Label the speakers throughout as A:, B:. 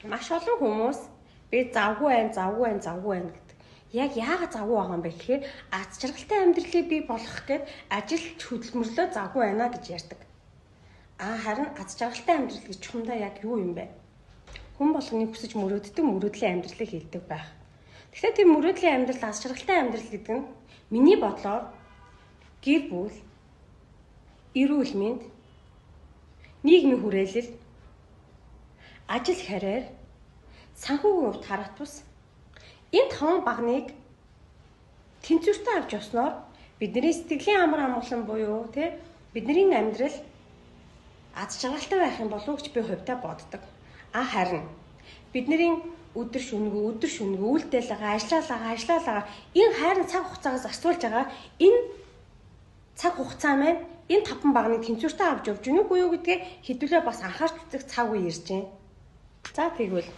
A: Маш олон хүмүүс би завгүй байна гэдэг. Яг яагаад завгүй байгаа юм бэ гэхээр аз жаргалтай амьдралыг бий болгох гээд ажилч хөдөлмөрлөө завгүй байна гэж ярьдаг. Харин аз жаргалтай амьдрал гэж чухамдаа яг юу юм бэ? Хүн болгоны хүсэж мөрөөддөг мөрөөдлийн амьдралыг хэлдэг байх. Тэгэхээр тэр мөрөөдлийн амьдрал, аз жаргалтай амьдрал гэдэг нь миний бодлоор гэр бүл, эрүүл мэнд, нийгмийн хүрээлэл, ажил харьяар, санхүүгийн хувьд харах тус энэ 5 багныг тэнцвэртэй авч явсноор бидний сэтгэлийн амар амгалан буюу бидний амьдрал аз жаргалтай байх юм болов уу гэж би хувьдаа боддог. Харин бидний өдөр шөнөгүй үйлдэл байгаа, ажиллалаа энэ хайрын цаг хугацаагаас асуулж байгаа энэ цаг хугацаа маань энэ 5 багныг тэнцвэртэй авч явж гэнэ үгүй юу гэдгээ хэдүүлээ бас анхаарч үзэх цаг үе ирж байна. За тэгвэл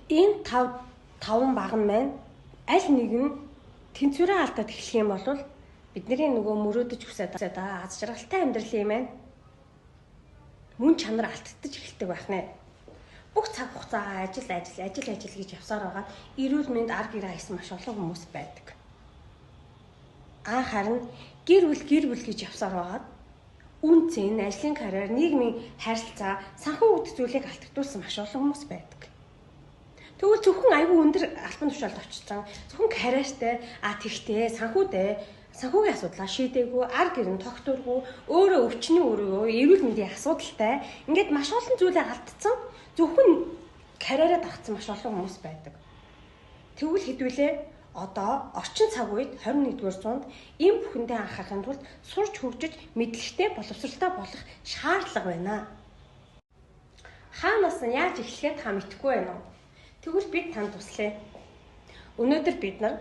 A: энэ 5 баг нь маань аль нэг нь тэнцвэрээ алдаад эхлэх юм бол бидний нөгөө мөрөөдөж хүсэж байгаа аз жаргалтай амьдралын маань мөн чанар алдагдаж эхэлдэг байх нэ. Бүх цаг хугацаагаа ажил гэж явсаар байгаа эрүүл мэнд ар гэр хайсан маш олон хүмүүс байдаг. Харин гэр бүл гэж явсаар байгаа үн цэн, ажлын карьер, нийгмийн харилцаа, санхүү үүд зүйлийг алдагдуулсан маш олон хүмүүс байдаг. Тэгвэл зөвхөн аюул өндөр албан тушаалд очсон, зөвхөн карьертэй, тэгтээ, санхүүгийн асуудлаа шийдээгүй, ар гэрэн тогтворгүй, өөрөө өвчний өрөө, эрүүл мэндийн асуудалтай, ингээд маш олон зүйлээ алдсан, зөвхөн карьераа дагцсан маш олон хүмүүс байдаг. Тэгвэл хэдүүлээ одоо орчин цаг үед 21-р зуунд ийм бүхэндээ анхаарахын тулд сурч хөгжиж мэдлэгтэй боловсралтай болох шаардлага байна. Хаанаас нь яаж эхлэхэд та мэдэхгүй байна уу? Тэгвэл би танд туслая. Өнөөдөр бид нар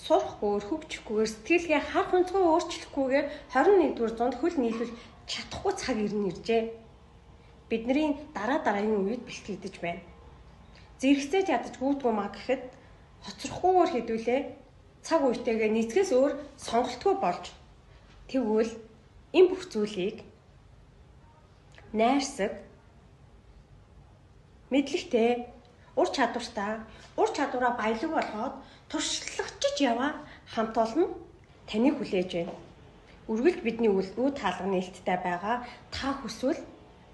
A: сурахгүйгээр, хөгжихгүйгээр, сэтгэлгээ хар хүнцгөө өөрчлөхгүйгээр 21-р зуунд хөл нийлүүлж чадахгүй цаг ирнэ иржээ. Бидний дараагийн үед бэлтгэгдэж байна. Зэрэгцээж ядаж гүйдгүй маа гэхэд хоцрохгүйгээр хэдүүлээ цаг үетэйгээ нийцгээс өөр сонголтгүй болж тэгвэл энэ бүх зүйлийг найрсаг, мэдлэгтэй, ур чадвараа баялаг болгоод туршлагачиж яваа хамт олон таныг хүлээж байна. Үргэлж бидний үе таалга нээлттэй байгаа та хүсвэл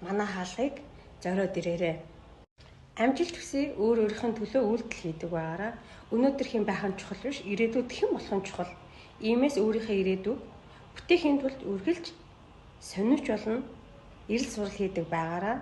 A: манай хаалгыг зориод ирээрэй. Амжилт хүсье өөрийнхөө төлөө үйлдэл хийдэг байгаараа өнөөдөр хэн байх нь чухал биш, ирээдүйд хэн болох нь чухал. Иймээс өөрийнхөө ирээдүйг бүтээхийн тулд үргэлж сонирч болно, эрэл сурал хийдэг байгаараа